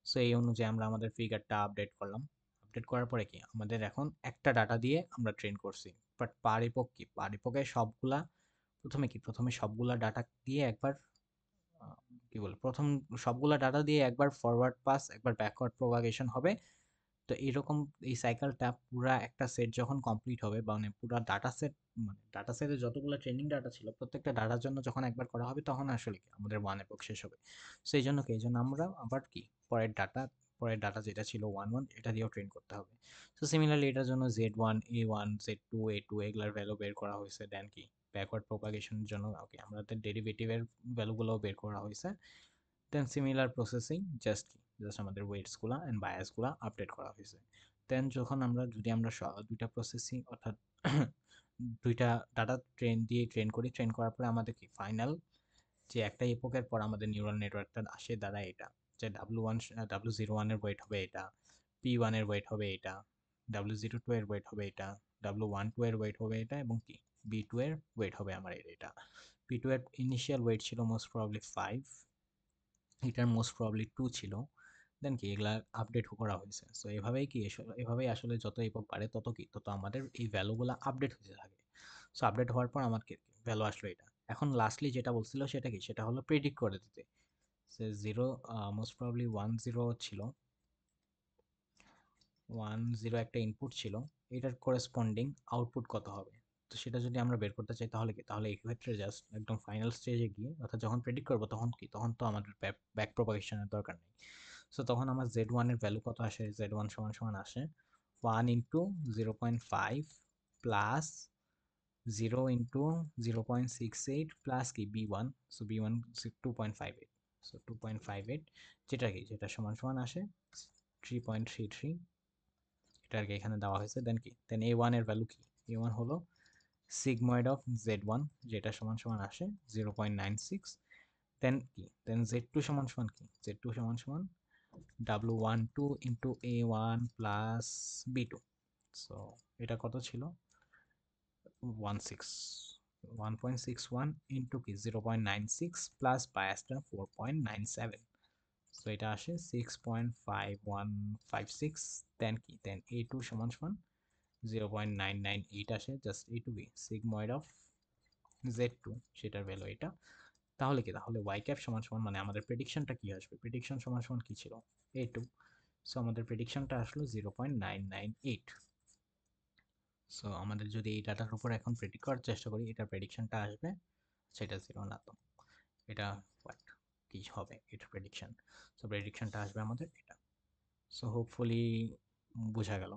সো এই অনুযায়ী আমরা আমাদের ফিগারটা আপডেট করলাম। আপডেট করার পরে কি আমাদের এখন একটা ডাটা দিয়ে আমরা ট্রেন করছি। বাট পার এপক কি, পার এপকে সবগুলা প্রথমে সবগুলা ডাটা দিয়ে একবার কি বলে, প্রথম সবগুলা ডাটা দিয়ে একবার ফরওয়ার্ড পাস, একবার ব্যাকওয়ার্ড প্রপাগেশন হবে। তো এরকম এই সাইকেলটা পুরা একটা সেট যখন কমপ্লিট হবে, মানে পুরা ডাটা সেট, মানে ডাটা সেটে যতগুলো ট্রেনিং ডাটা ছিল প্রত্যেকটা ডাটার জন্য যখন একবার করা হবে তখন আসলে কি আমাদের ওয়ান এপক শেষ হবে। সো এই জন্য কি, এই জন্য আমরা আবার কি পরের ডাটা যেটা ছিল 1 1, এটা দিয়েও ট্রেন করতে হবে। সো সিমিলারলি এটার জন্য Z1 A1 Z2 A2 এগুলার ভ্যালু বের করা হয়েছে। দেন কি ব্যাকওয়ার্ড প্রপাগেশনের জন্য ওকে আমাদের ডেরিভেটিভের ভ্যালুগুলোও বের করা হয়েছে। দেন সিমিলার প্রসেসিং, জাস্ট আমাদের ওয়েটসগুলো অ্যান্ড বায়াসগুলো আপডেট করা হয়েছে। দেন যখন আমরা যদি আমরা দুইটা প্রসেসিং অর্থাৎ দুইটা ডাটা ট্রেন করি, ট্রেন করার পরে আমাদের কি ফাইনাল যে একটা এপোকের পর আমাদের নিউরাল নেটওয়ার্কটা আসে দাঁড়ায় এটা, যে W01 এর ওয়েট হবে এটা, P1 এর ওয়েট হবে এটা, W02 এর ওয়েট হবে এটা, W12 এর ওয়েট হবে এটা, এবং কি B2 এর ওয়েট হবে আমার এটা। B2 এর ইনিশিয়াল ওয়েট ছিল মোস্ট প্রবাবলি 5, এটার মোস্ট প্রবাবলি 2 ছিল। দেন কি এগুলা আপডেট করা হয়েছে। সো এভাবেই আসলে যত এপক বাড়ে তত আমাদের এই ভ্যালুগুলো আপডেট হতে থাকে। সো আপডেট হওয়ার পর আমার কি ভ্যালু আসলো এটা। এখন লাস্টলি যেটা বলছিল সেটা কি, সেটা হলো প্রেডিক্ট করে দিতে। সে 0 মোস্ট প্রবাবলি 10 ছিল, 10 একটা ইনপুট ছিল, এটার করেসপন্ডিং আউটপুট কত হবে। তো সেটা যদি আমরা বের করতে চাই তাহলে কি, তাহলে এই ক্ষেত্রে জাস্ট একদম ফাইনাল স্টেজে গিয়ে, অর্থাৎ যখন প্রেডিক্ট করবো তখন কি, তখন তো আমাদের ব্যাক প্রপাগেশনের দরকার নেই। সো তখন আমার Z1 এর ভ্যালু কত আসে, Z1 সমান সমান আসে 1 ইন্টু 0.5 প্লাস 0 ইন্টু 0.68 প্লাস কি B1। সো B1 2.58, সো 2.58, যেটা সমান সমান আসে 3.33। এটা আর কি এখানে দেওয়া হয়েছে। দেন কি, দেন A1 এর ভ্যালু কি, A1 হলো সিগময়েড অফ Z1, যেটা সমান সমান আসে 0.96। দেন কি, দেন Z2 সমান সমান কি, Z2 সমান সমান W12 into A1 plus B2। So এটা কত ছিল, 1.61 ইন্টু কি 0.96 প্লাস বায়াসটা 4.97। সো এটা আসে 6.5156। দেন কি, দেন A2 সমান সমান 0.998 আসে, জাস্ট A2 কি সিগময়েড অফ Z2, সেটার ভ্যালু এটা। তাহলে কি, তাহলে ওয়াই ক্যাপ সমান সমান মানে আমাদের প্রেডিকশনটা কি আসবে, প্রেডিকশন সমান সমান কি ছিল A2। সো আমাদের প্রেডিকশনটা আসলো 0.998। সো আমাদের যদি এই ডাটার উপর এখন প্রেডিক্ট করার চেষ্টা করি, এটার প্রেডিকশনটা আসবে, সেটা 0 না তো এটা হোয়াট কি হবে এটার প্রেডিকশন। সো প্রেডিকশনটা আসবে আমাদের এটা। সো হোপফুলি বোঝা গেল।